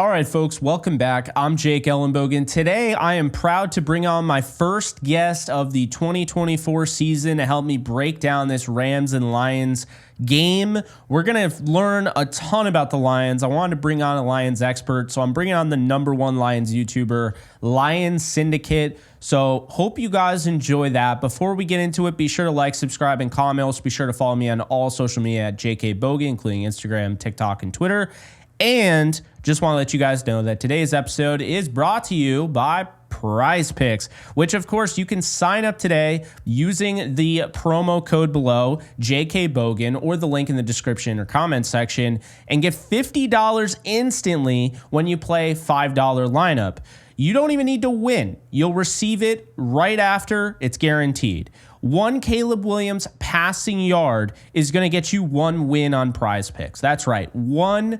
All right, folks, welcome back. I'm Jake Ellenbogen. Today, I am proud to bring on my first guest of the 2024 season to help me break down this Rams and Lions game. We're going to learn a ton about the Lions. I wanted to bring on a Lions expert, so I'm bringing on the #1 Lions YouTuber, Lions Syndicate. So hope you guys enjoy that. Before we get into it, be sure to like, subscribe, and comment. Also, be sure to follow me on all social media at JK Bogan, including Instagram, TikTok, and Twitter. And just want to let you guys know that today's episode is brought to you by Prize Picks, which of course you can sign up today using the promo code below, JK Bogan, or the link in the description or comment section, and get $50 instantly when you play $5 lineup. You don't even need to win. You'll receive it right after. It's guaranteed. One Caleb Williams passing yard is going to get you one win on Prize Picks. That's right, 1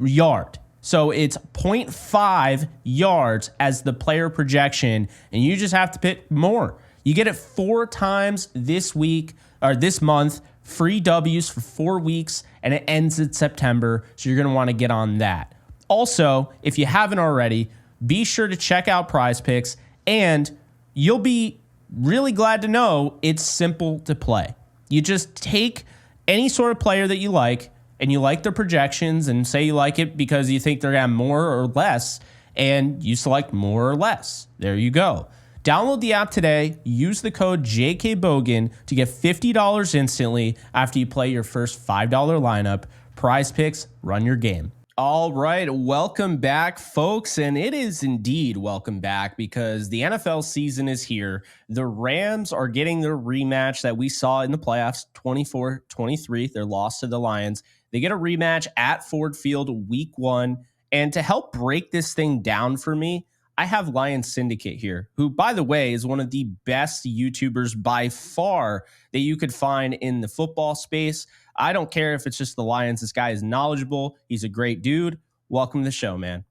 yard. So it's 0.5 yards as the player projection, and you just have to pick more. You get it 4 times this week or this month, free W's for 4 weeks, and it ends in September. So you're going to want to get on that. Also, if you haven't already, be sure to check out Prize Picks, and you'll be really glad to know it's simple to play. You just take any sort of player that you like, and you like their projections, and say you like it because you think they're going to have more or less, and you select more or less. There you go. Download the app today. Use the code JKBogan to get $50 instantly after you play your first $5 lineup. Prize Picks, run your game. All right, welcome back, folks, and it is indeed welcome back because the NFL season is here. The Rams are getting their rematch that we saw in the playoffs, 24-23, their loss to the Lions. They get a rematch at Ford Field week 1, and to help break this thing down for me, I have Lions Syndicate here, who, by the way, is one of the best YouTubers by far that you could find in the football space. I don't care if it's just the Lions. This guy is knowledgeable. He's a great dude. Welcome to the show, man.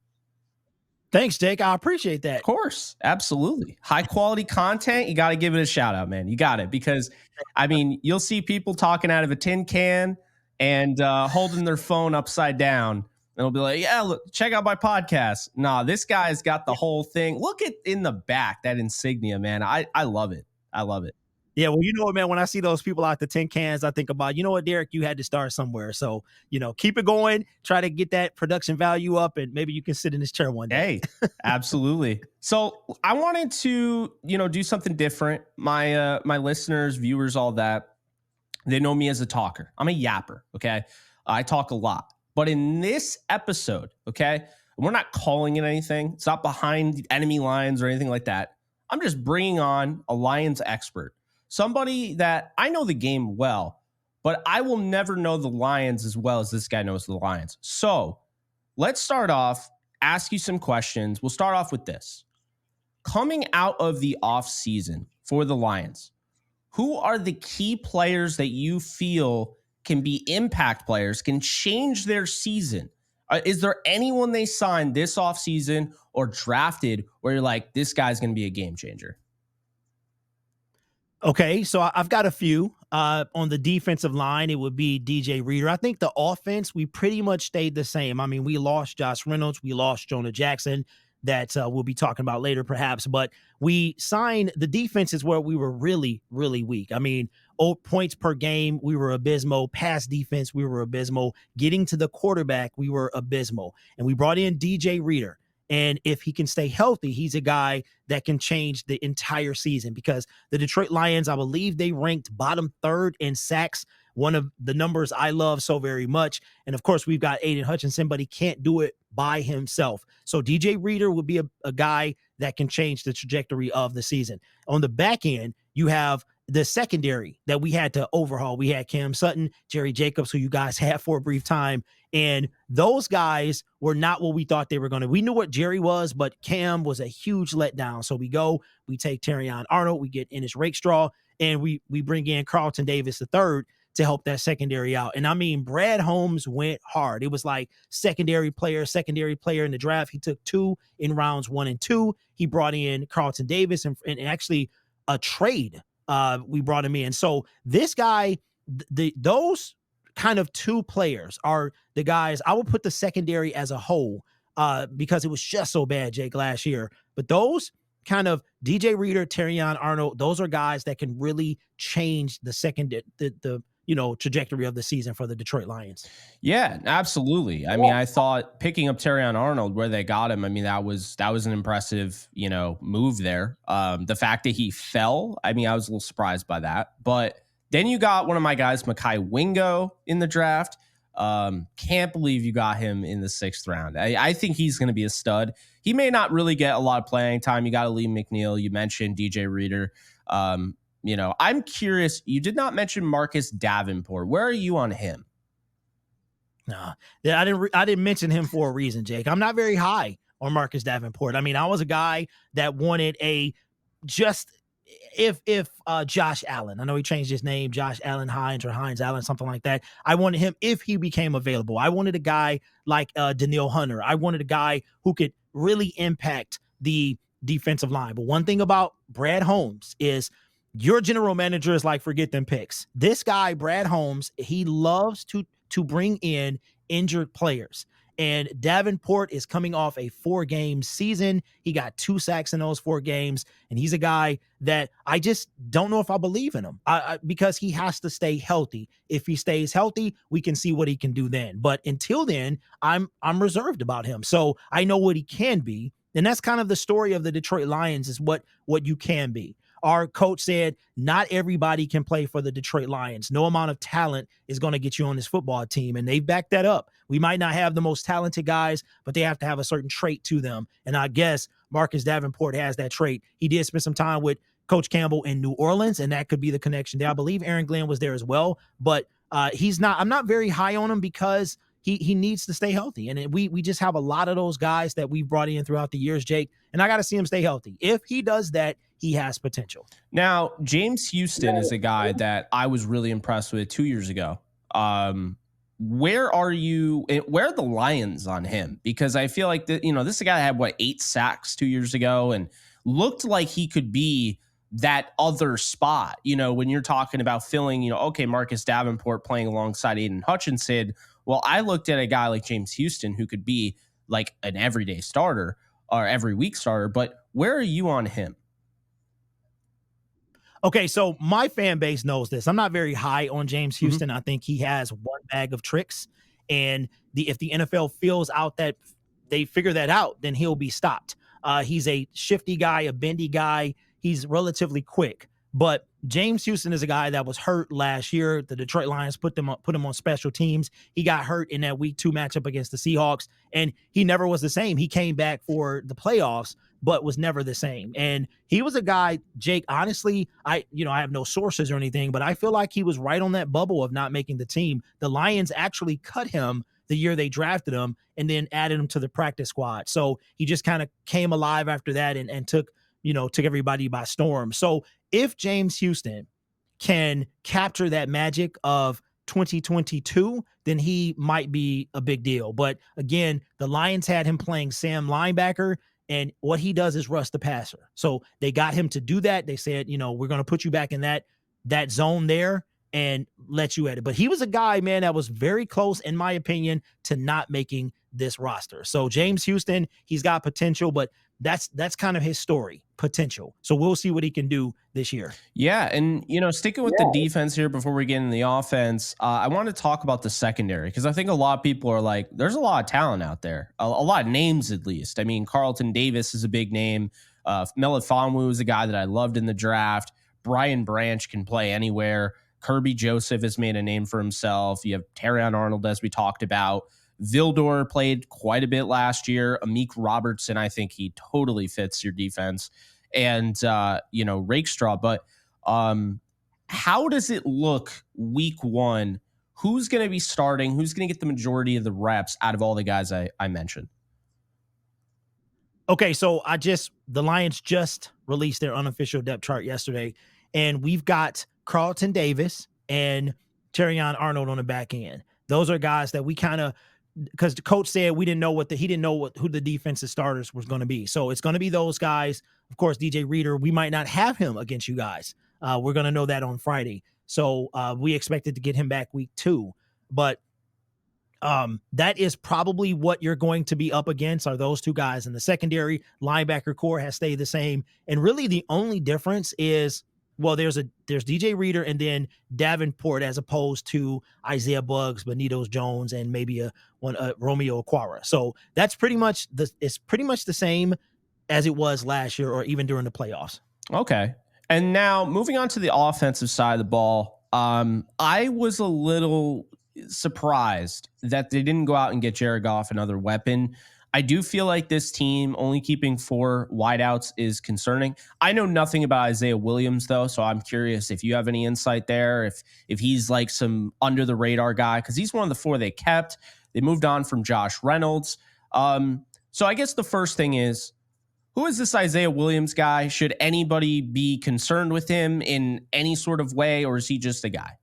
Thanks, Jake. I appreciate that. Of course. Absolutely. High quality content. You got to give it a shout out, man. You got it. Because, I mean, you'll see people talking out of a tin can and holding their phone upside down. And it'll be like, yeah, look, check out my podcast. Nah, this guy's got the whole thing. Look at in the back, that insignia, man. I love it. I love it. Yeah, well, you know what, man, when I see those people out the tin cans, I think about, you know what, Derek, you had to start somewhere. So, keep it going, try to get that production value up, and maybe you can sit in this chair one day. Hey, absolutely. So I wanted to, do something different. My listeners, viewers, all that, they know me as a talker. I'm a yapper, okay? I talk a lot. But in this episode, okay, we're not calling it anything. It's not behind the enemy lines or anything like that. I'm just bringing on a Lions expert. Somebody that I know the game well, but I will never know the Lions as well as this guy knows the Lions. So let's start off, ask you some questions. We'll start off with this. Coming out of the offseason for the Lions, who are the key players that you feel can be impact players, can change their season? Is there anyone they signed this offseason or drafted where you're like, this guy's going to be a game changer? Okay, so I've got a few. On the defensive line, it would be DJ Reader. I think the offense, we pretty much stayed the same. I mean, we lost Josh Reynolds. We lost Jonah Jackson. That we'll be talking about later, perhaps. But we signed the defense is where we were really, really weak. I mean, points per game, we were abysmal. Pass defense, we were abysmal. Getting to the quarterback, we were abysmal. And we brought in DJ Reader. And if he can stay healthy, he's a guy that can change the entire season because the Detroit Lions, I believe they ranked bottom 3rd in sacks, one of the numbers I love so very much. And of course, we've got Aiden Hutchinson, but he can't do it by himself. So DJ Reader would be a guy that can change the trajectory of the season. On the back end, you have the secondary that we had to overhaul. We had Cam Sutton, Jerry Jacobs, who you guys had for a brief time. And those guys were not what we thought they were going to. We knew what Jerry was, but Cam was a huge letdown. So we take Terrion Arnold, we get Ennis Rakestraw, and we bring in Carlton Davis III to help that secondary out. And I mean, Brad Holmes went hard. It was like secondary player in the draft. He took 2 in rounds 1 and 2. He brought in Carlton Davis and actually a trade. We brought him in. So this guy, those kind of 2 players are the guys. I would put the secondary as a whole because it was just so bad, Jake, last year. But those kind of DJ Reader, Terrion Arnold, those are guys that can really change the trajectory of the season for the Detroit Lions. Yeah, absolutely. I mean, I thought picking up Terrion Arnold where they got him, I mean, that was an impressive, move there. The fact that he fell, I mean, I was a little surprised by that. But then you got one of my guys, Mekhi Wingo, in the draft. Can't believe you got him in the 6th round. I think he's going to be a stud. He may not really get a lot of playing time. You got Lee McNeil. You mentioned DJ Reader. I'm curious. You did not mention Marcus Davenport. Where are you on him? No, I didn't mention him for a reason, Jake. I'm not very high on Marcus Davenport. I mean, I was a guy that wanted if Josh Allen, I know he changed his name, Josh Allen Hines or Hines Allen, something like that. I wanted him if he became available. I wanted a guy like Daniil Hunter. I wanted a guy who could really impact the defensive line. But one thing about Brad Holmes is your general manager is like, forget them picks. This guy, Brad Holmes, he loves to bring in injured players. And Davenport is coming off a 4-game season. He got 2 sacks in those 4 games. And he's a guy that I just don't know if I believe in him because he has to stay healthy. If he stays healthy, we can see what he can do then. But until then, I'm reserved about him. So I know what he can be. And that's kind of the story of the Detroit Lions is what you can be. Our coach said not everybody can play for the Detroit Lions. No amount of talent is going to get you on this football team. And they've backed that up. We might not have the most talented guys, but they have to have a certain trait to them. And I guess Marcus Davenport has that trait. He did spend some time with Coach Campbell in New Orleans, and that could be the connection there. I believe Aaron Glenn was there as well, but I'm not very high on him because he needs to stay healthy. And we just have a lot of those guys that we've brought in throughout the years, Jake, and I got to see him stay healthy. If he does that, he has potential. Now, James Houston is a guy that I was really impressed with 2 years ago. Where are the Lions on him? Because I feel like this is a guy that had 8 sacks 2 years ago and looked like he could be that other spot, when you're talking about filling, okay, Marcus Davenport playing alongside Aiden Hutchinson. Well, I looked at a guy like James Houston who could be like an everyday starter or every week starter, but where are you on him? Okay, so my fan base knows this. I'm not very high on James Houston. Mm-hmm. I think he has one bag of tricks. And if the NFL feels out that they figure that out, then he'll be stopped. He's a shifty guy, a bendy guy. He's relatively quick. But James Houston is a guy that was hurt last year. The Detroit Lions put him on special teams. He got hurt in that week 2 matchup against the Seahawks, and he never was the same. He came back for the playoffs, but was never the same. And he was a guy, Jake, honestly, I have no sources or anything, but I feel like he was right on that bubble of not making the team. The Lions actually cut him the year they drafted him and then added him to the practice squad. So he just kind of came alive after that and took everybody by storm. So if James Houston can capture that magic of 2022, then he might be a big deal. But again, the Lions had him playing Sam linebacker, and what he does is rush the passer. So they got him to do that. They said, we're going to put you back in that zone there and let you at it. But he was a guy, man, that was very close, in my opinion, to not making this roster. So James Houston, he's got potential, but that's kind of his story, potential. So we'll see what he can do this year. Yeah, and sticking with the defense here before we get into the offense, I want to talk about the secondary because I think a lot of people are like, there's a lot of talent out there, a lot of names at least. I mean, Carlton Davis is a big name. Melifonwu is a guy that I loved in the draft. Brian Branch can play anywhere. Kirby Joseph has made a name for himself. You have Terrion Arnold, as we talked about. Vildor played quite a bit last year. Amik Robertson, I think he totally fits your defense. And, Rakestraw. But how does it look week 1? Who's going to be starting? Who's going to get the majority of the reps out of all the guys I mentioned? Okay, so the Lions just released their unofficial depth chart yesterday, and we've got Carlton Davis and Terrion Arnold on the back end. Those are guys that we kind of, because the coach said he didn't know who the defensive starters was going to be. So it's going to be those guys. Of course, DJ Reader, we might not have him against you guys. We're going to know that on Friday. So we expected to get him back week 2. But That is probably what you're going to be up against are those two guys in the secondary. Linebacker core has stayed the same. And really the only difference is, well, there's DJ Reader and then Davenport as opposed to Isaiah Buggs, Benito Jones, and maybe Romeo Okwara. So that's pretty much it's pretty much the same as it was last year or even during the playoffs. Okay. And now moving on to the offensive side of the ball, I was a little surprised that they didn't go out and get Jared Goff another weapon. I do feel like this team only keeping 4 wideouts is concerning. I know nothing about Isaiah Williams though, so I'm curious if you have any insight there, if he's like some under the radar guy, because he's one of the 4 they kept. They moved on from Josh Reynolds. So I guess the first thing is, who is this Isaiah Williams guy? Should anybody be concerned with him in any sort of way, or is he just a guy?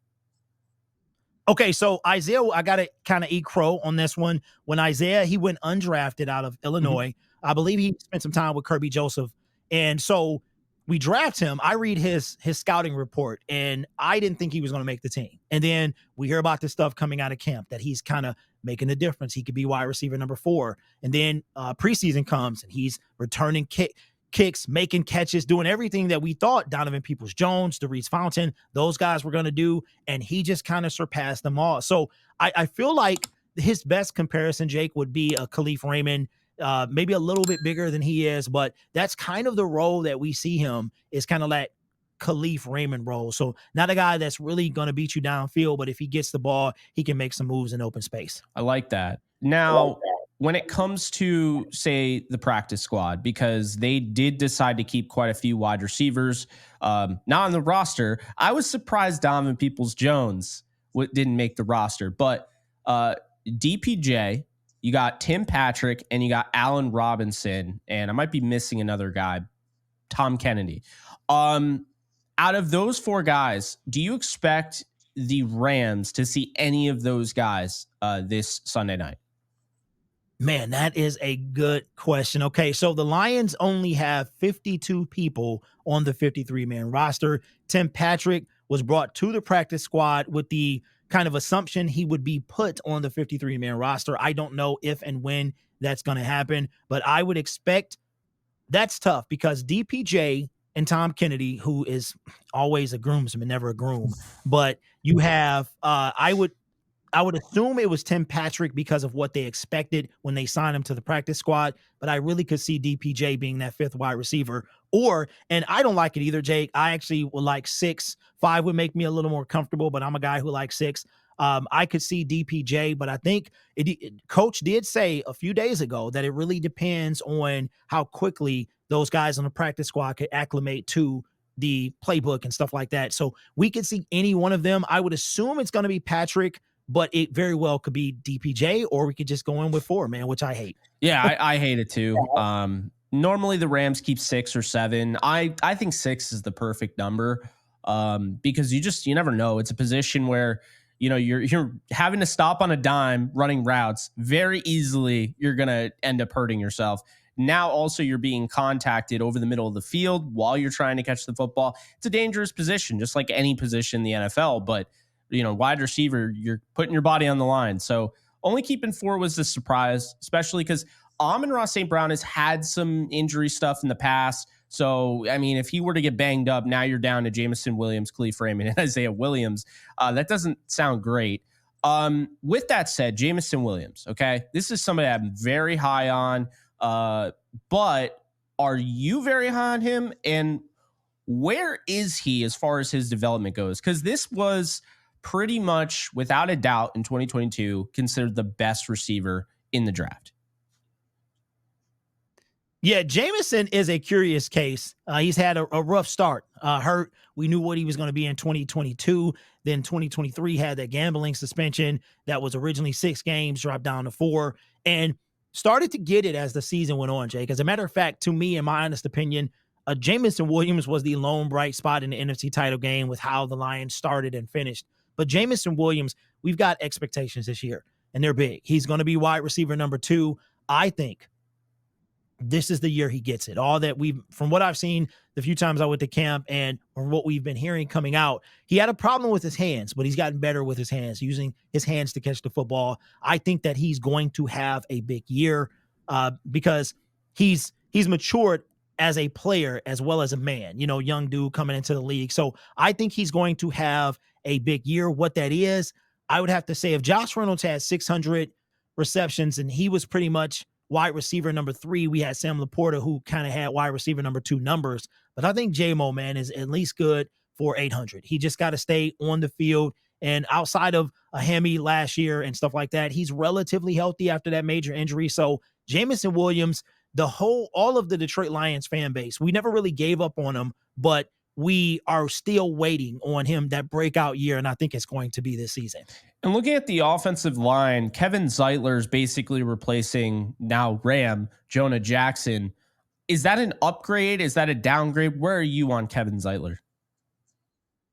Okay, so Isaiah, I got to kind of eat crow on this one. When Isaiah, he went undrafted out of Illinois. I believe he spent some time with Kirby Joseph. And so we draft him. I read his scouting report, and I didn't think he was going to make the team. And then we hear about this stuff coming out of camp that he's kind of making a difference. He could be wide receiver number 4. And then preseason comes, and he's returning kicks, making catches, doing everything that we thought Donovan Peoples-Jones, DeReese Fountain, those guys were going to do, and he just kind of surpassed them all. So I feel like his best comparison, Jake, would be a Khalif Raymond, maybe a little bit bigger than he is, but that's kind of the role that we see him is kind of that Khalif Raymond role. So not a guy that's really going to beat you downfield, but if he gets the ball, he can make some moves in open space. I like that. Now, when it comes to, say, the practice squad, because they did decide to keep quite a few wide receivers not on the roster, I was surprised Donovan Peoples-Jones didn't make the roster. But DPJ, you got Tim Patrick, and you got Allen Robinson, and I might be missing another guy, Tom Kennedy. Out of those 4 guys, do you expect the Rams to see any of those guys this Sunday night? Man, that is a good question. Okay, so the Lions only have 52 people on the 53-man roster. Tim Patrick was brought to the practice squad with the kind of assumption he would be put on the 53-man roster. I don't know if and when that's going to happen, but I would expect that's tough because DPJ and Tom Kennedy, who is always a groomsman, never a groom, but you have, I would assume it was Tim Patrick because of what they expected when they signed him to the practice squad, but I really could see DPJ being that 5th wide receiver. And I don't like it either, Jake. I actually would like 6. 5 would make me a little more comfortable, but I'm a guy who likes 6. I could see DPJ, but I think Coach did say a few days ago that it really depends on how quickly those guys on the practice squad could acclimate to the playbook and stuff like that. So we could see any one of them. I would assume it's going to be Patrick, but it very well could be DPJ, or we could just go in with 4, man, which I hate. Yeah, I hate it too. Normally the Rams keep 6 or 7. I think 6 is the perfect number because you never know. It's a position where, you know, you're having to stop on a dime running routes. Very easily you're going to end up hurting yourself. Now also you're being contacted over the middle of the field while you're trying to catch the football. It's a dangerous position, just like any position in the NFL, but you know, wide receiver, you're putting your body on the line. So only keeping 4 was a surprise, especially because Amon-Ra St. Brown has had some injury stuff in the past. So, I mean, if he were to get banged up, now you're down to Jameson Williams, Khalif Raymond, and Isaiah Williams. That doesn't sound great. With that said, Jameson Williams, okay, this is somebody I'm very high on. But are you very high on him? And where is he as far as his development goes? Because this was pretty much, without a doubt, in 2022, considered the best receiver in the draft. Yeah, Jameson is a curious case. He's had a rough start. Hurt. We knew what he was going to be in 2022. Then 2023 had that gambling suspension that was originally 6 games, dropped down to 4, and started to get it as the season went on, Jake. As a matter of fact, to me, in my honest opinion, Jameson Williams was the lone bright spot in the NFC title game with how the Lions started and finished. But Jameson Williams, we've got expectations this year, and they're big. He's going to be wide receiver number 2. I think this is the year he gets it. All that from what I've seen the few times I went to camp and from what we've been hearing coming out, he had a problem with his hands, but he's gotten better with his hands, using his hands to catch the football. I think that he's going to have a big year because he's matured as a player as well as a man, young dude coming into the league. So I think he's going to have a big year. What that is, I would have to say if Josh Reynolds had 600 receptions and he was pretty much wide receiver number 3, we had Sam Laporta who kind of had wide receiver number 2 numbers. But I think J-Mo, man, is at least good for 800. He just got to stay on the field. And outside of a hammy last year and stuff like that, he's relatively healthy after that major injury. So Jameson Williams, all of the Detroit Lions fan base, we never really gave up on him, but we are still waiting on him, that breakout year, and I think it's going to be this season. And looking at the offensive line, Kevin Zeitler is basically replacing now Ram, Jonah Jackson. Is that an upgrade? Is that a downgrade? Where are you on Kevin Zeitler?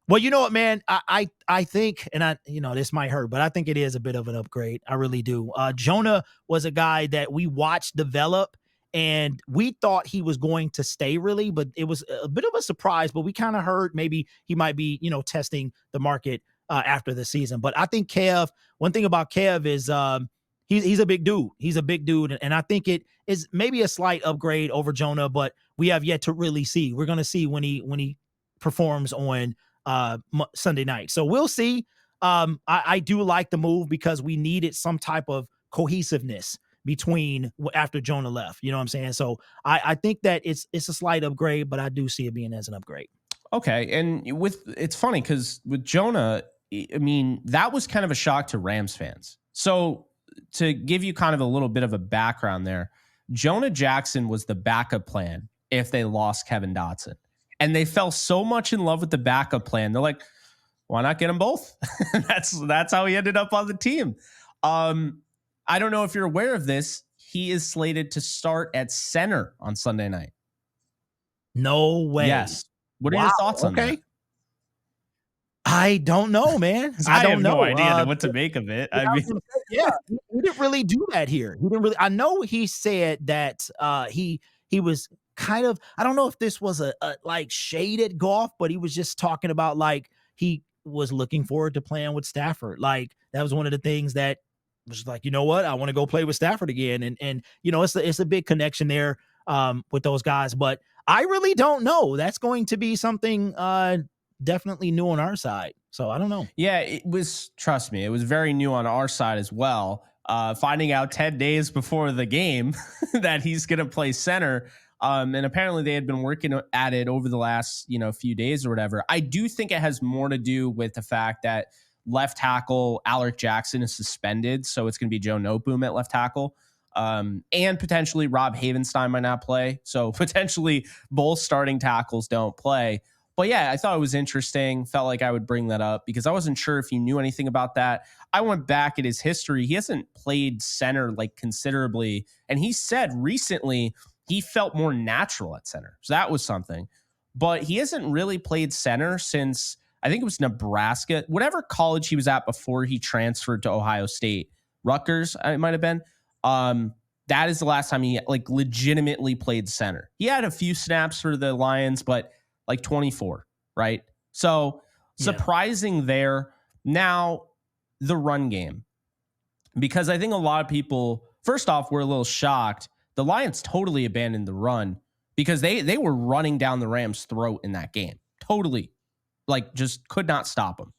Well, you know what, man, I think, and this might hurt, but I think it is a bit of an upgrade. I really do. Jonah was a guy that we watched develop, and we thought he was going to stay, really, but it was a bit of a surprise. But we kind of heard maybe he might be, testing the market after the season. But I think one thing about Kev is he's a big dude. He's a big dude, and I think it is maybe a slight upgrade over Jonah, but we have yet to really see. We're going to see when he performs on Sunday night. So we'll see. I do like the move because we needed some type of cohesiveness between after Jonah left. You know what I'm saying? So I think that it's a slight upgrade, but I do see it being as an upgrade. Okay. And it's funny because with Jonah, I mean, that was kind of a shock to Rams fans. So to give you kind of a little bit of a background there, Jonah Jackson was the backup plan if they lost Kevin Dotson. And they fell so much in love with the backup plan. They're like, why not get them both? That's how he ended up on the team. I don't know if you're aware of this. He is slated to start at center on Sunday night. No way. Yes. What are your thoughts on that? I don't know, man. I don't know. No idea what to make of it. I mean, he didn't really do that here. He didn't really. I know he said that he was kind of, I don't know if this was a like shaded golf, but he was just talking about like he was looking forward to playing with Stafford. Like that was one of the things that was like, you know what, I want to go play with Stafford again. And it's a big connection there with those guys, but I really don't know. That's going to be something definitely new on our side. So I don't know. Yeah, trust me, it was very new on our side as well. Finding out 10 days before the game that he's going to play center. And apparently they had been working at it over the last, few days or whatever. I do think it has more to do with the fact that left tackle Alec Jackson is suspended. So it's going to be Joe Noteboom at left tackle. And potentially Rob Havenstein might not play. So potentially both starting tackles don't play. But yeah, I thought it was interesting. Felt like I would bring that up because I wasn't sure if he knew anything about that. I went back at his history. He hasn't played center like considerably. And he said recently he felt more natural at center. So that was something. But he hasn't really played center since, I think it was Nebraska, whatever college he was at before he transferred to Ohio State. Rutgers, it might have been. That is the last time he like legitimately played center. He had a few snaps for the Lions, but like 24, right? So surprising there. Now, the run game. Because I think a lot of people, first off, were a little shocked. The Lions totally abandoned the run because they were running down the Rams' throat in that game. Totally. Like, just could not stop them.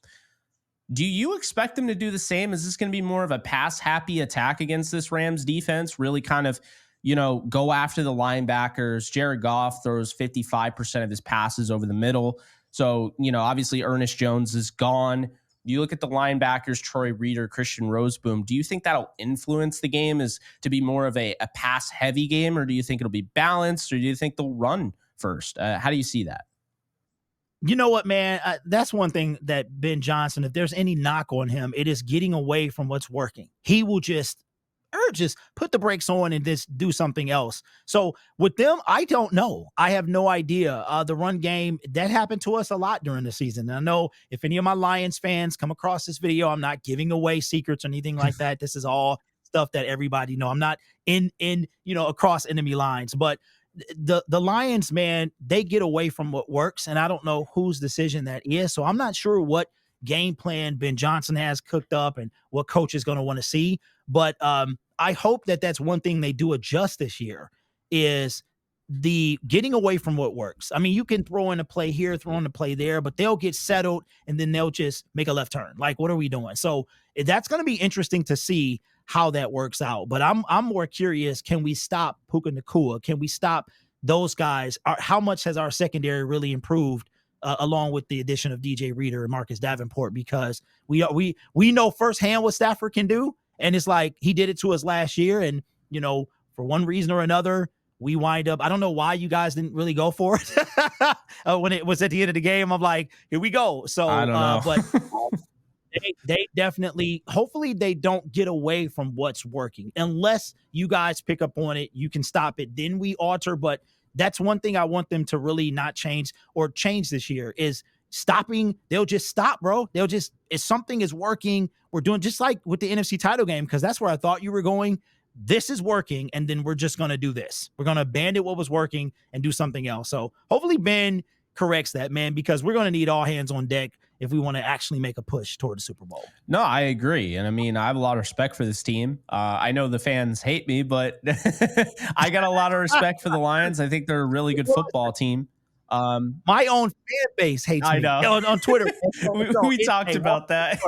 Do you expect them to do the same? Is this going to be more of a pass-happy attack against this Rams defense? Really kind of, go after the linebackers. Jared Goff throws 55% of his passes over the middle. So, obviously Ernest Jones is gone. You look at the linebackers, Troy Reeder, Christian Roseboom. Do you think that'll influence the game as to be more of a pass-heavy game, or do you think it'll be balanced, or do you think they'll run first? How do you see that? You know what, man? That's one thing that Ben Johnson, if there's any knock on him, it is getting away from what's working. He will just put the brakes on and just do something else. So with them, I don't know. I have no idea. The run game, that happened to us a lot during the season. And I know if any of my Lions fans come across this video, I'm not giving away secrets or anything like that. This is all stuff that everybody know. I'm not in across enemy lines, but the Lions, man, they get away from what works, and I don't know whose decision that is. So I'm not sure what game plan Ben Johnson has cooked up and what coach is going to want to see. But I hope that that's one thing they do adjust this year is the getting away from what works. I mean, you can throw in a play here, throw in a play there, but they'll get settled and then they'll just make a left turn. Like, what are we doing? So that's going to be interesting to see how that works out. But I'm more curious, can we stop Puka Nacua? Can we stop those guys? How much has our secondary really improved along with the addition of DJ Reader and Marcus Davenport? Because we know firsthand what Stafford can do. And it's like he did it to us last year. And, for one reason or another, we wind up, I don't know why you guys didn't really go for it. When it was at the end of the game, I'm like, here we go. So, I don't know. But they definitely, hopefully they don't get away from what's working. Unless you guys pick up on it, you can stop it. Then we alter. But that's one thing I want them to really not change or change this year is stopping. They'll just stop, bro. They'll just, if something is working, we're doing just like with the NFC title game, because that's where I thought you were going. This is working, and then we're just going to do this. We're going to abandon what was working and do something else. So hopefully Ben corrects that, man, because we're going to need all hands on deck if we want to actually make a push toward the Super Bowl. No, I agree. And I mean, I have a lot of respect for this team. I know the fans hate me, but I got a lot of respect for the Lions. I think they're a really good football team. My own fan base hates I me know. on Twitter. we talked about that.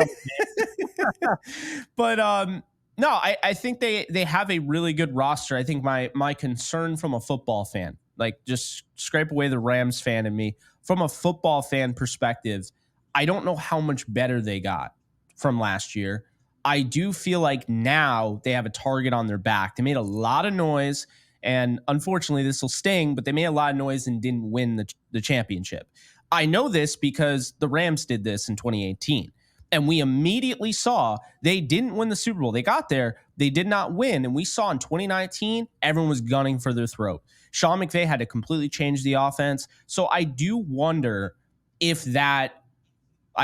But no, I think they have a really good roster. I think my concern from a football fan, like just scrape away the Rams fan in me, from a football fan perspective, I don't know how much better they got from last year. I do feel like now they have a target on their back. They made a lot of noise, and unfortunately this will sting, but they made a lot of noise and didn't win the championship. I know this because the Rams did this in 2018. And we immediately saw they didn't win the Super Bowl. They got there. They did not win. And we saw in 2019, everyone was gunning for their throat. Sean McVay had to completely change the offense. So I do wonder if I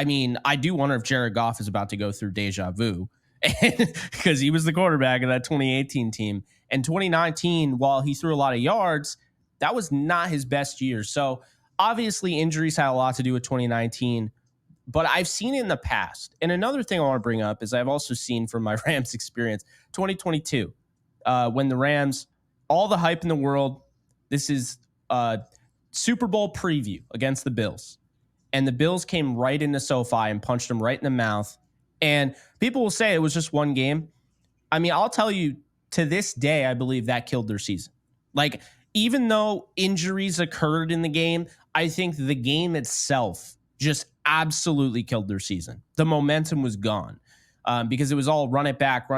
do wonder if Jared Goff is about to go through deja vu because he was the quarterback of that 2018 team. And 2019, while he threw a lot of yards, that was not his best year. So obviously injuries had a lot to do with 2019. But I've seen it in the past. And another thing I want to bring up is I've also seen from my Rams experience, 2022, when the Rams, all the hype in the world, this is a Super Bowl preview against the Bills. And the Bills came right into SoFi and punched them right in the mouth. And people will say it was just one game. I mean, I'll tell you, to this day, I believe that killed their season. Like, even though injuries occurred in the game, I think the game itself just absolutely killed their season. The momentum was gone because it was all run it back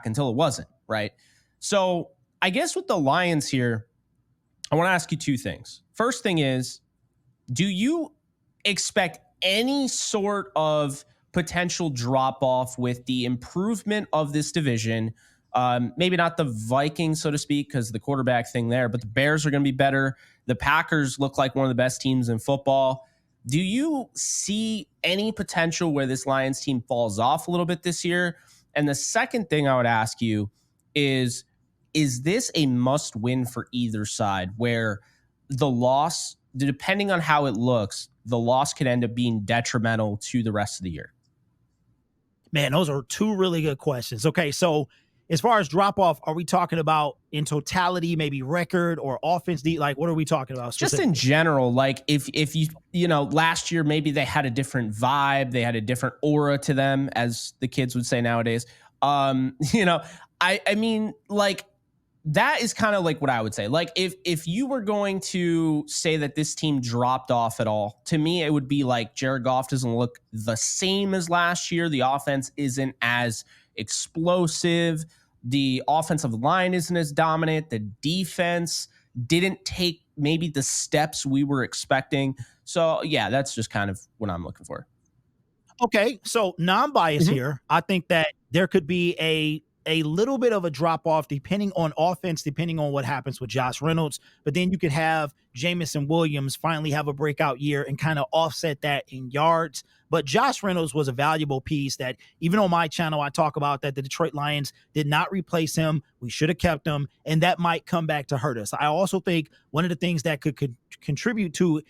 until it wasn't, right? So I guess with the Lions here, I want to ask you two things. First thing is, do you expect any sort of potential drop-off with the improvement of this division? Maybe not the Vikings, so to speak, because the quarterback thing there, but the Bears are going to be better. The Packers look like one of the best teams in football. Do you see any potential where this Lions team falls off a little bit this year? And the second thing I would ask you is this a must win for either side where the loss, depending on how it looks, the loss could end up being detrimental to the rest of the year? Man, those are two really good questions. Okay, so as far as drop off, are we talking about in totality, maybe record or offense? Like, what are we talking about? Just in general, like if you last year, maybe they had a different vibe, they had a different aura to them, as the kids would say nowadays. I mean, like that is kind of like what I would say. Like if you were going to say that this team dropped off at all, to me, it would be like Jared Goff doesn't look the same as last year. The offense isn't as explosive. The offensive line isn't as dominant. The defense didn't take maybe the steps we were expecting. So, yeah, that's just kind of what I'm looking for. Okay, so non-bias here. I think that there could be a little bit of a drop off depending on offense, depending on what happens with Josh Reynolds. But then you could have Jamison Williams finally have a breakout year and kind of offset that in yards. But Josh Reynolds was a valuable piece that even on my channel, I talk about that the Detroit Lions did not replace him. We should have kept him, and that might come back to hurt us. I also think one of the things that could contribute to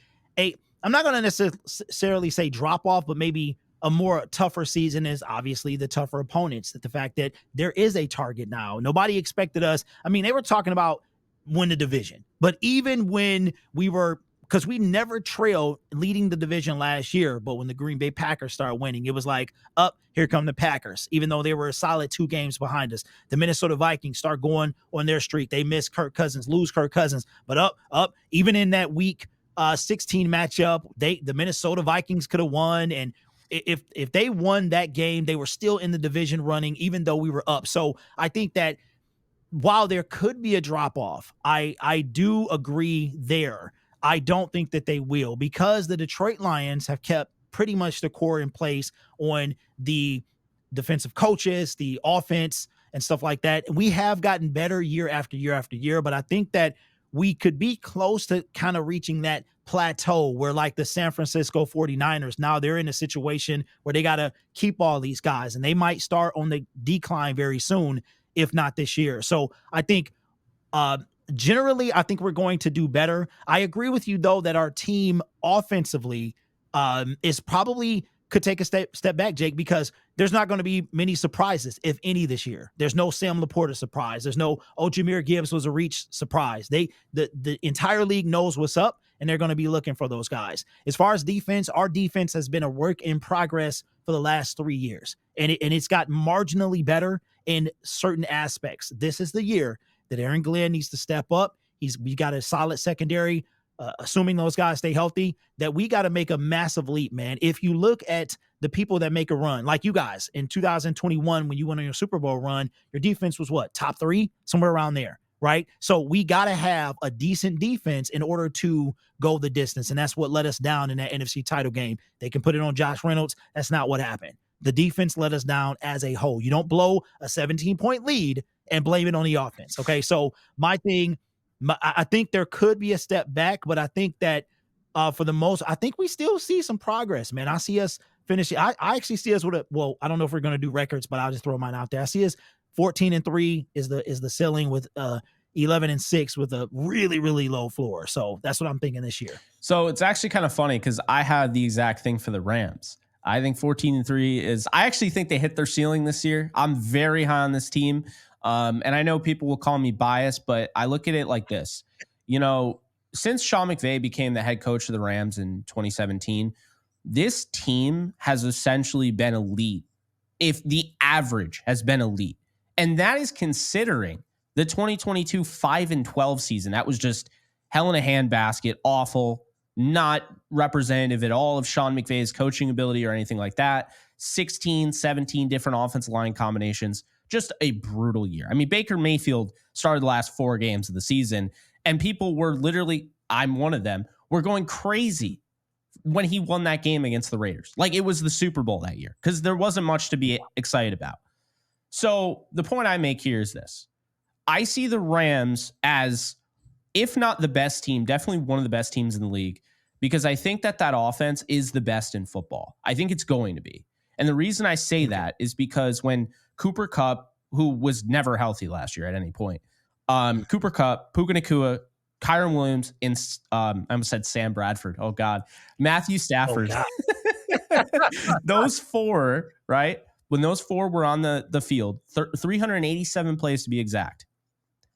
I'm not going to necessarily say drop off, but maybe a more tougher season is obviously the tougher opponents. That the fact that there is a target now. Nobody expected us. I mean, they were talking about win the division, but even when we were, because we never trailed leading the division last year, but when the Green Bay Packers started winning, it was like, here come the Packers, even though they were a solid 2 games behind us. The Minnesota Vikings start going on their streak. They miss Kirk Cousins, lose Kirk Cousins, but up, even in that week 16 matchup, the Minnesota Vikings could have won, and if they won that game, they were still in the division running, even though we were up. So I think that while there could be a drop off, I do agree there. I don't think that they will, because the Detroit Lions have kept pretty much the core in place on the defensive coaches, the offense, and stuff like that. We have gotten better year after year after year, but I think that we could be close to kind of reaching that plateau where, like the San Francisco 49ers, now they're in a situation where they got to keep all these guys, and they might start on the decline very soon, if not this year. So I think generally, I think we're going to do better. I agree with you, though, that our team offensively is probably could take a step back, Jake, because there's not going to be many surprises, if any, this year. There's no Sam Laporta surprise. There's no Jameer Gibbs was a reach surprise. The entire league knows what's up, and they're going to be looking for those guys. As far as defense, our defense has been a work in progress for the last 3 years, and it's got marginally better in certain aspects. This is the year that Aaron Glenn needs to step up. We got a solid secondary, assuming those guys stay healthy, that we got to make a massive leap, man. If you look at the people that make a run, like you guys in 2021, when you went on your Super Bowl run, your defense was what, top 3, somewhere around there, right? So we got to have a decent defense in order to go the distance. And that's what let us down in that NFC title game. They can put it on Josh Reynolds. That's not what happened. The defense let us down as a whole. You don't blow a 17-point lead and blame it on the offense. Okay. So I think there could be a step back, but I think that for the most, I think we still see some progress, man. I see us finishing. I actually see us with I don't know if we're going to do records, but I'll just throw mine out there. I see us 14-3 is the ceiling, with 11-6 with a really, really low floor. So that's what I'm thinking this year. So it's actually kind of funny because I had the exact thing for the Rams. I think 14-3 I actually think they hit their ceiling this year. I'm very high on this team. And I know people will call me biased, but I look at it like this. Since Sean McVay became the head coach of the Rams in 2017, this team has essentially been elite, if the average has been elite. And that is considering the 2022 5-12 season. That was just hell in a handbasket, awful, not representative at all of Sean McVay's coaching ability or anything like that. 16, 17 different offensive line combinations. Just a brutal year. I mean, Baker Mayfield started the last 4 games of the season, and people were literally, I'm one of them, were going crazy when he won that game against the Raiders. Like it was the Super Bowl that year, because there wasn't much to be excited about. So the point I make here is this. I see the Rams as, if not the best team, definitely one of the best teams in the league, because I think that offense is the best in football. I think it's going to be. And the reason I say that is because when Cooper Kupp, who was never healthy last year at any point, Cooper Kupp, Puka Nacua, Kyron Williams, and I almost said Sam Bradford. Oh, God. Matthew Stafford. Oh, those 4, right? When those 4 were on the field, 387 plays to be exact,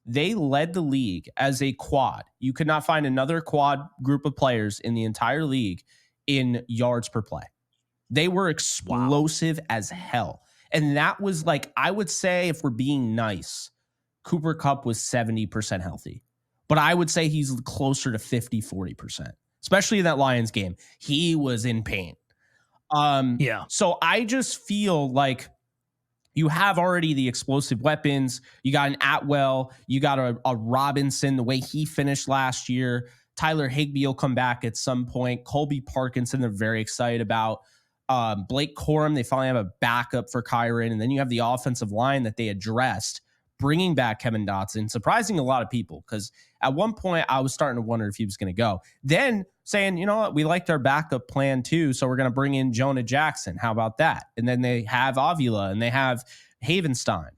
they led the league as a quad. You could not find another quad group of players in the entire league in yards per play. They were explosive as hell. And that was like, I would say, if we're being nice, Cooper Kupp was 70% healthy. But I would say he's closer to 50, 40%, especially in that Lions game. He was in pain. So I just feel like you have already the explosive weapons. You got an Atwell. You got a Robinson, the way he finished last year. Tyler Higbee will come back at some point. Colby Parkinson, they're very excited about. Blake Corum, they finally have a backup for Kyron. And then you have the offensive line that they addressed, bringing back Kevin Dotson, surprising a lot of people because at one point I was starting to wonder if he was going to go. Then saying, you know what, we liked our backup plan too, so we're going to bring in Jonah Jackson. How about that? And then they have Avila and they have Havenstein.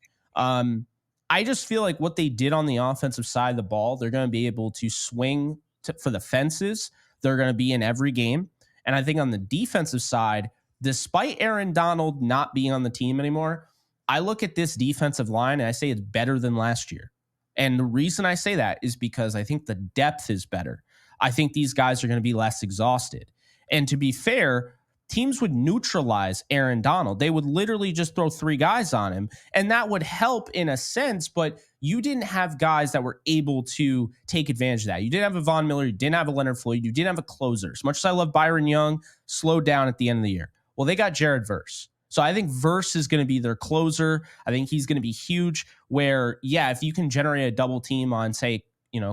I just feel like what they did on the offensive side of the ball, they're going to be able to swing for the fences. They're going to be in every game. And I think on the defensive side, despite Aaron Donald not being on the team anymore, I look at this defensive line and I say it's better than last year. And the reason I say that is because I think the depth is better. I think these guys are going to be less exhausted. And to be fair, teams would neutralize Aaron Donald. They would literally just throw 3 guys on him, and that would help in a sense, but you didn't have guys that were able to take advantage of that. You didn't have a Von Miller. You didn't have a Leonard Floyd. You didn't have a closer. As much as I love Byron Young, slowed down at the end of the year. Well, they got Jared Verse. So I think Verse is going to be their closer. I think he's going to be huge where, yeah, if you can generate a double team on, say,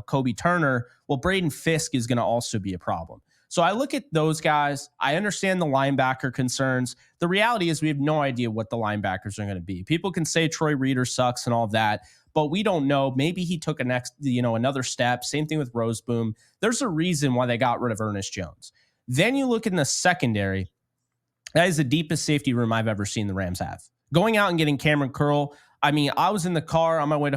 Kobe Turner, well, Braden Fisk is going to also be a problem. So I look at those guys. I understand the linebacker concerns. The reality is we have no idea what the linebackers are going to be. People can say Troy Reader sucks and all of that, but we don't know. Maybe he took another step. Same thing with Roseboom. There's a reason why they got rid of Ernest Jones. Then you look in the secondary. That is the deepest safety room I've ever seen the Rams have. Going out and getting Cameron Curl. I mean, I was in the car on my way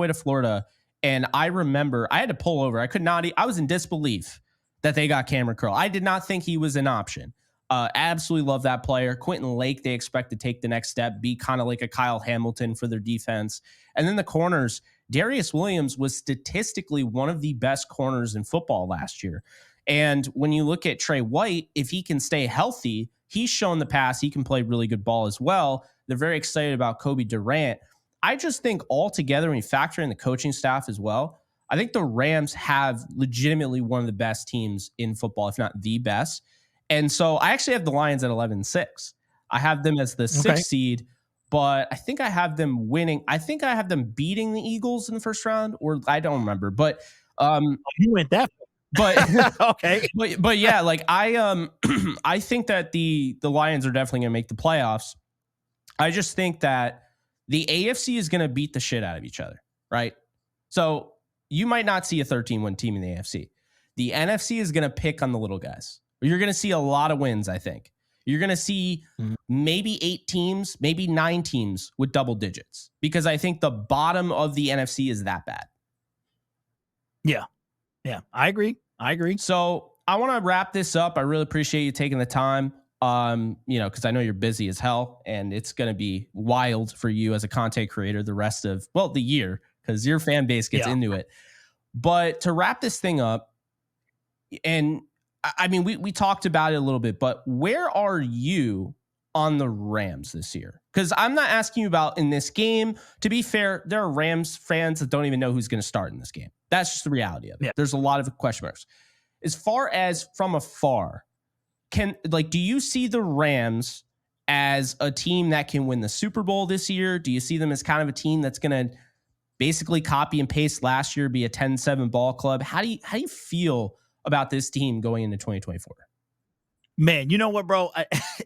to Florida, and I remember I had to pull over. I was in disbelief that they got Cameron Curl. I did not think he was an option. Absolutely love that player. Quentin Lake, they expect to take the next step, be kind of like a Kyle Hamilton for their defense. And then the corners, Darius Williams was statistically one of the best corners in football last year. And when you look at Trey White, if he can stay healthy, he's shown the past he can play really good ball as well. They're very excited about Kobe Durant. I just think altogether, when you factor in the coaching staff as well, I think the Rams have legitimately one of the best teams in football, if not the best. And so I actually have the Lions at 11-6. I have them as the 6th seed, but I think I have them winning. I think I have them beating the Eagles in the first round, or I don't remember. But you went that far. But okay. But yeah, like I think that the Lions are definitely going to make the playoffs. I just think that the AFC is going to beat the shit out of each other, right? So you might not see a 13-win team in the AFC. The NFC is going to pick on the little guys. You're going to see a lot of wins, I think. You're going to see maybe 8 teams, maybe 9 teams with double digits, because I think the bottom of the NFC is that bad. Yeah, I agree. So I want to wrap this up. I really appreciate you taking the time, because I know you're busy as hell, and it's going to be wild for you as a content creator the rest of, the year, because your fan base gets into it. But to wrap this thing up, and I mean, we talked about it a little bit, but where are you on the Rams this year? Because I'm not asking you about in this game. To be fair, there are Rams fans that don't even know who's going to start in this game. That's just the reality of it. Yeah. There's a lot of question marks. As far as from afar, do you see the Rams as a team that can win the Super Bowl this year? Do you see them as kind of a team that's going to basically copy and paste last year, be a 10-7 ball club? How do you feel about this team going into 2024? Man, you know what, bro?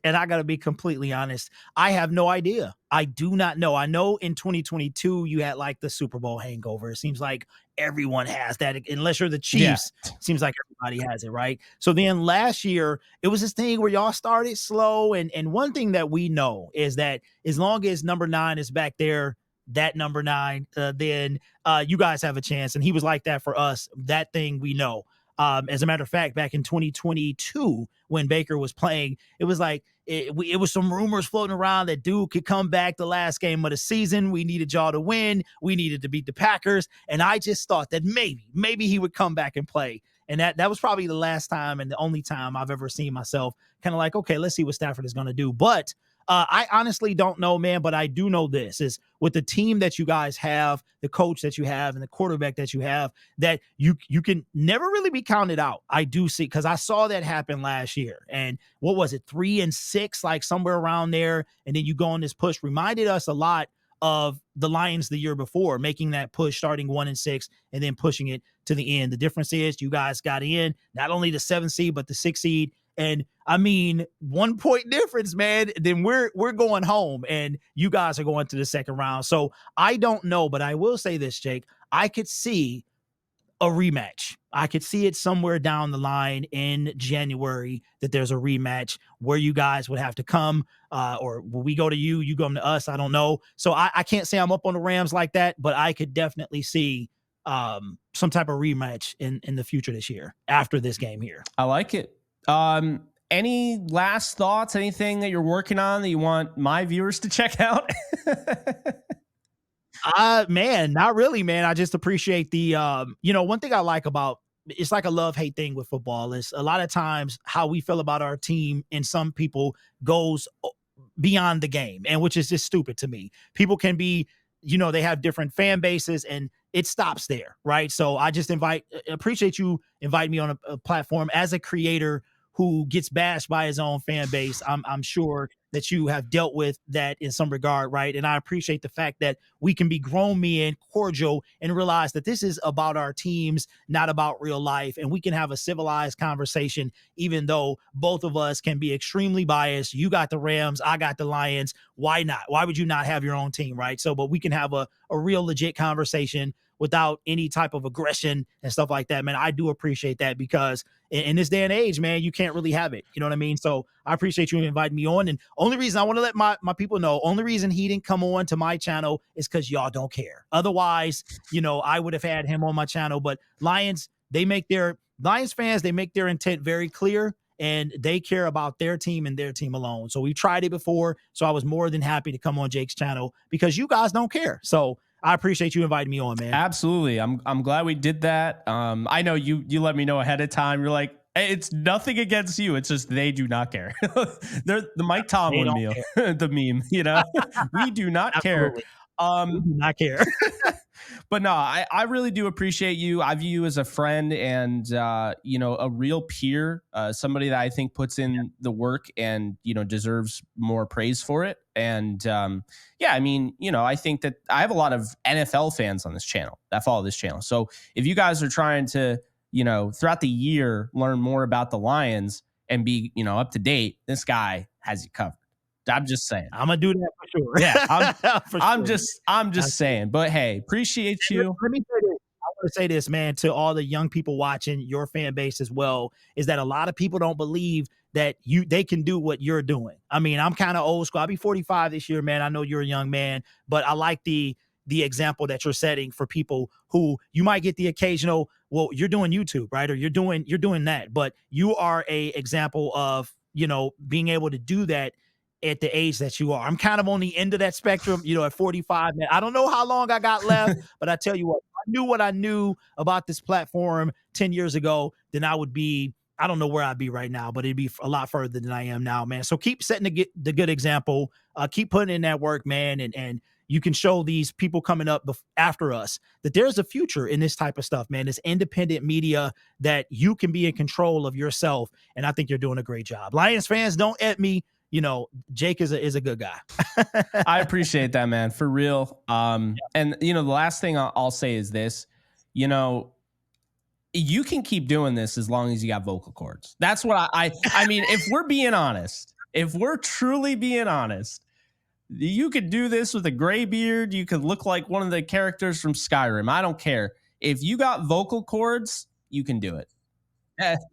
And I got to be completely honest. I have no idea. I do not know. I know in 2022, you had like the Super Bowl hangover. It seems like everyone has that, unless you're the Chiefs. Yeah. Seems like everybody has it, right? So then last year, it was this thing where y'all started slow. And one thing that we know is that as long as number 9 is back there, that number 9, then you guys have a chance. And he was like that for us. That thing we know. As a matter of fact, back in 2022, when Baker was playing, it was like it was some rumors floating around that dude could come back the last game of the season. We needed y'all to win. We needed to beat the Packers. And I just thought that maybe he would come back and play. And that was probably the last time and the only time I've ever seen myself kind of like, okay, let's see what Stafford is going to do. But I honestly don't know, man, but I do know this is with the team that you guys have, the coach that you have, and the quarterback that you have, that you can never really be counted out. I do see, because I saw that happen last year. And what was it, 3-6, like somewhere around there? And then you go on this push. Reminded us a lot of the Lions the year before, making that push, starting 1-6, and then pushing it to the end. The difference is you guys got in not only the 7th seed, but the 6th seed. And I mean, 1 point difference, man. Then we're going home, and you guys are going to the second round. So I don't know, but I will say this, Jake. I could see a rematch. I could see it somewhere down the line in January that there's a rematch where you guys would have to come, or will we go to you, you come to us? I don't know. So I can't say I'm up on the Rams like that, but I could definitely see some type of rematch in the future this year after this game here. I like it. Any last thoughts? Anything that you're working on that you want my viewers to check out? Man, not really, man. I just appreciate the, one thing I like about it's like a love-hate thing with football is a lot of times how we feel about our team and some people goes beyond the game, and which is just stupid to me. People can be, they have different fan bases and it stops there, right? So I just appreciate you inviting me on a platform as a creator who gets bashed by his own fan base. I'm sure that you have dealt with that in some regard, right? And I appreciate the fact that we can be grown men, cordial, and realize that this is about our teams, not about real life. And we can have a civilized conversation, even though both of us can be extremely biased. You got the Rams, I got the Lions. Why not? Why would you not have your own team, right? So, but we can have a real legit conversation without any type of aggression and stuff like that, man. I do appreciate that because in this day and age, man, you can't really have it. You know what I mean? So I appreciate you inviting me on. And only reason I want to let my people know, only reason he didn't come on to my channel is because y'all don't care. Otherwise, I would have had him on my channel. But Lions fans, they make their intent very clear, and they care about their team and their team alone. So we've tried it before. So I was more than happy to come on Jake's channel because you guys don't care. So I appreciate you inviting me on, man. Absolutely. I'm glad we did that. I know you let me know ahead of time. You're like, hey, it's nothing against you. It's just they do not care. They're the Mike Tomlin meal, the meme, we do not care. We do not care. But no, I really do appreciate you. I view you as a friend and, a real peer, somebody that I think puts in the work and, deserves more praise for it. And I think that I have a lot of NFL fans on this channel that follow this channel. So if you guys are trying to, throughout the year, learn more about the Lions and be, up to date, this guy has you covered. I'm just saying. I'm gonna do that for sure. Yeah, I'm just saying. But hey, appreciate you. Let me say this. I want to say this, man, to all the young people watching your fan base as well, is that a lot of people don't believe that they can do what you're doing. I mean, I'm kind of old school. I'll be 45 this year, man. I know you're a young man, but I like the example that you're setting for people who you might get the occasional, well, you're doing YouTube, right? Or you're doing that, but you are a example of, being able to do that at the age that you are. I'm kind of on the end of that spectrum, at 45, man. I don't know how long I got left, but I tell you what I knew about this platform 10 years ago, then I don't know where I'd be right now, but it'd be a lot further than I am now, man. So keep setting the good example, keep putting in that work, man. And you can show these people coming up after us that there's a future in this type of stuff, man. This independent media that you can be in control of yourself. And I think you're doing a great job. Lions fans, don't at me. Jake is a good guy. I appreciate that, man, for real. And the last thing I'll say is this, you can keep doing this as long as you got vocal cords. That's what I mean, if we're being honest, if we're truly being honest, you could do this with a gray beard. You could look like one of the characters from Skyrim. I don't care. If you got vocal cords, you can do it.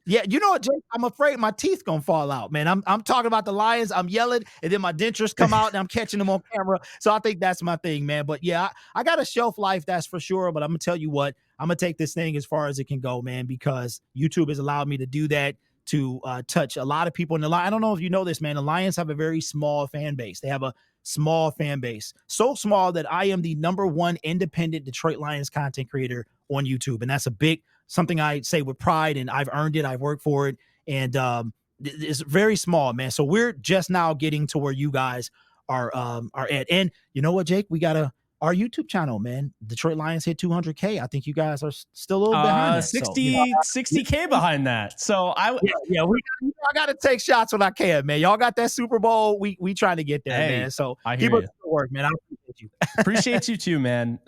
Yeah, you know what, Jake? I'm afraid my teeth gonna fall out, man. I'm talking about the Lions. I'm yelling, and then my dentures come out, and I'm catching them on camera. So I think that's my thing, man. But yeah, I got a shelf life, that's for sure. But I'm gonna tell you what, I'm gonna take this thing as far as it can go, man, because YouTube has allowed me to do that, to touch a lot of people in the line. I don't know if you know this, man. The Lions have a very small fan base. They have a small fan base, so small that I am the #1 independent Detroit Lions content creator on YouTube, and that's something I say with pride, and I've earned it. I've worked for it, and it's very small, man. So we're just now getting to where you guys are at. And you know what, Jake? We got our YouTube channel, man. Detroit Lions hit 200K. I think you guys are still a little behind that. 60K behind that. So I got to take shots when I can, man. Y'all got that Super Bowl. We trying to get there, man. So keep up the work, man. I appreciate appreciate you. Appreciate you too, man.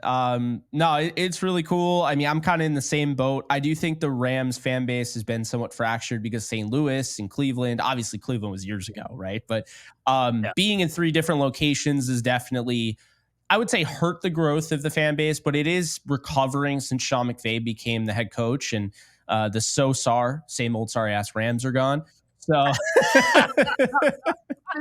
No, it's really cool. I mean, I'm kind of in the same boat. I do think the Rams fan base has been somewhat fractured because St. Louis and Cleveland, obviously Cleveland was years ago, right? But Yeah. being in 3 different locations is definitely, I would say, hurt the growth of the fan base, but it is recovering since Sean McVay became the head coach, and the same old sorry ass Rams are gone. So I didn't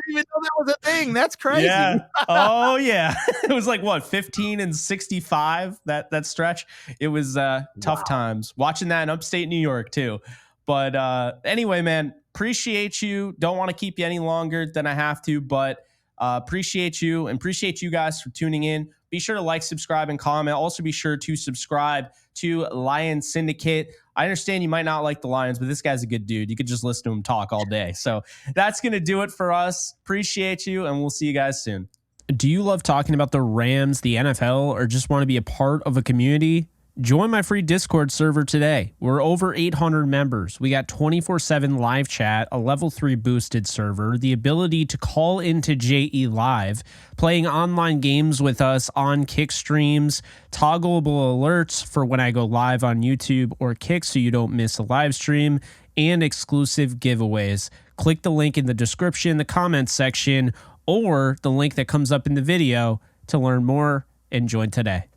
even know that was a thing. That's crazy. yeah. Oh yeah. It was like what, 15 and 65 that stretch. It was tough times. Watching that in upstate New York too. But anyway, man, appreciate you. Don't want to keep you any longer than I have to, but appreciate you and appreciate you guys for tuning in. Be sure to like, subscribe, and comment. Also be sure to subscribe to Lion Syndicate. I understand you might not like the Lions, but this guy's a good dude. You could just listen to him talk all day. So that's going to do it for us. Appreciate you, and we'll see you guys soon. Do you love talking about the Rams, the NFL, or just want to be a part of a community? Join my free Discord server today. We're over 800 members. We got 24/7 live chat, a level 3 boosted server, the ability to call into JE Live, playing online games with us on Kick streams, toggleable alerts for when I go live on YouTube or Kick so you don't miss a live stream, and exclusive giveaways. Click the link in the description, the comments section, or the link that comes up in the video to learn more and join today.